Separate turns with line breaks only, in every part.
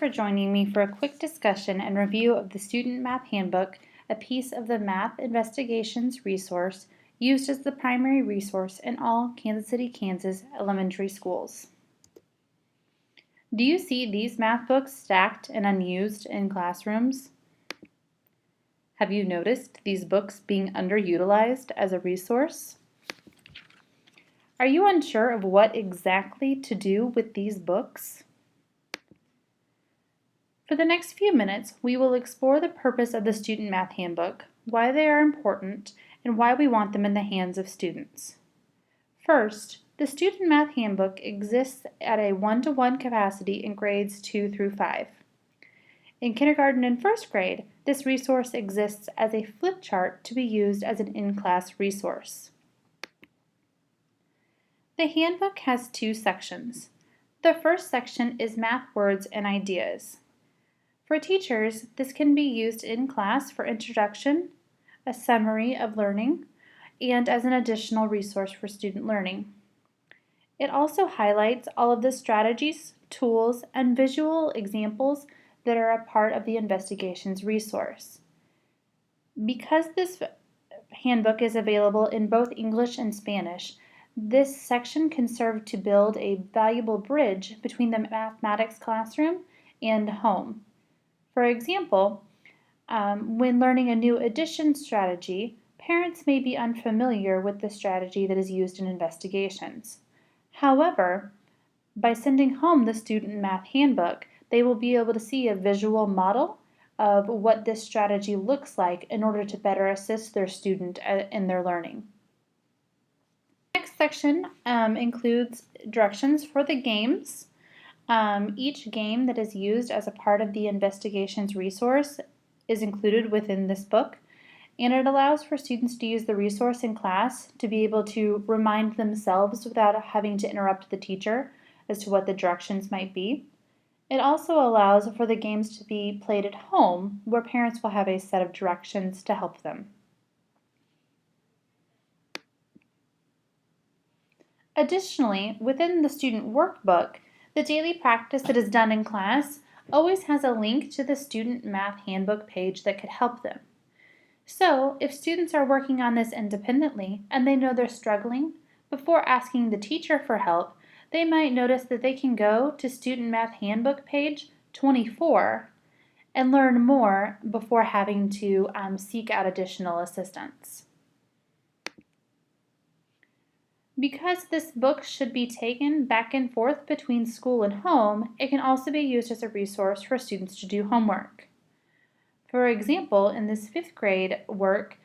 for joining me for a quick discussion and review of the Student Math Handbook, a piece of the Math Investigations resource used as the primary resource in all Kansas City, Kansas elementary schools. Do you see these math books stacked and unused in classrooms? Have you noticed these books being underutilized as a resource? Are you unsure of what exactly to do with these books? For the next few minutes, we will explore the purpose of the Student Math Handbook, why they are important, and why we want them in the hands of students. First, the Student Math Handbook exists at a 1-to-1 capacity in grades 2 through 5. In kindergarten and first grade, this resource exists as a flip chart to be used as an in-class resource. The handbook has 2 sections. The first section is math words and ideas. For teachers, this can be used in class for introduction, a summary of learning, and as an additional resource for student learning. It also highlights all of the strategies, tools, and visual examples that are a part of the investigations resource. Because this handbook is available in both English and Spanish, this section can serve to build a valuable bridge between the mathematics classroom and home. For example, when learning a new addition strategy, parents may be unfamiliar with the strategy that is used in investigations. However, by sending home the Student Math Handbook, they will be able to see a visual model of what this strategy looks like in order to better assist their student in their learning. The next section includes directions for the games. Each game that is used as a part of the investigations resource is included within this book, and it allows for students to use the resource in class to be able to remind themselves without having to interrupt the teacher as to what the directions might be. It also allows for the games to be played at home, where parents will have a set of directions to help them. Additionally, within the student workbook, the daily practice that is done in class always has a link to the Student Math Handbook page that could help them. So, if students are working on this independently and they know they're struggling, before asking the teacher for help, they might notice that they can go to Student Math Handbook page 24 and learn more before having to seek out additional assistance. Because this book should be taken back and forth between school and home, it can also be used as a resource for students to do homework. For example, in this 5th grade work,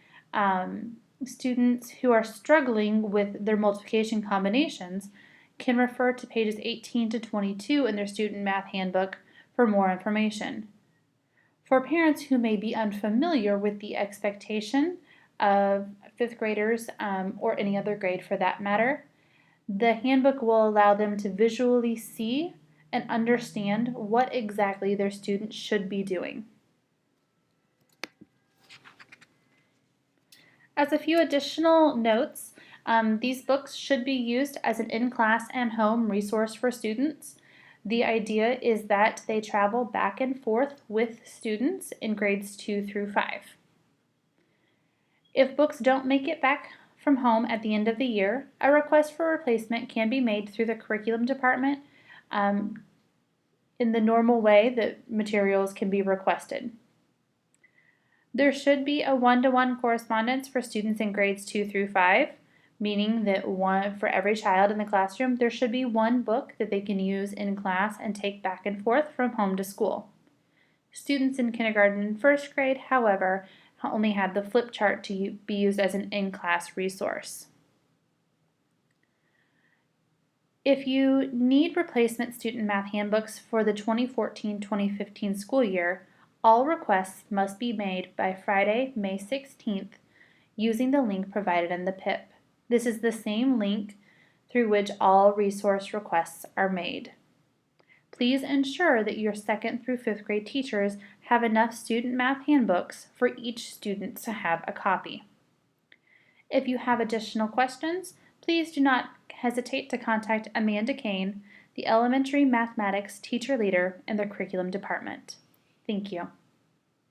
students who are struggling with their multiplication combinations can refer to pages 18 to 22 in their Student Math Handbook for more information. For parents who may be unfamiliar with the expectation of 5th graders or any other grade for that matter, the handbook will allow them to visually see and understand what exactly their students should be doing. As a few additional notes, these books should be used as an in-class and home resource for students. The idea is that they travel back and forth with students in grades 2 through 5. If books don't make it back from home at the end of the year, a request for replacement can be made through the curriculum department in the normal way that materials can be requested. There should be a 1-to-1 correspondence for students in grades 2 through 5, meaning that for every child in the classroom, there should be one book that they can use in class and take back and forth from home to school. Students in kindergarten and first grade, however, only had the flip chart to be used as an in-class resource. If you need replacement Student Math Handbooks for the 2014-2015 school year, all requests must be made by Friday, May 16th, using the link provided in the PIP. This is the same link through which all resource requests are made. Please ensure that your 2nd through 5th grade teachers have enough Student Math Handbooks for each student to have a copy. If you have additional questions, please do not hesitate to contact Amanda Kane, the the elementary mathematics teacher leader in the curriculum department. Thank you.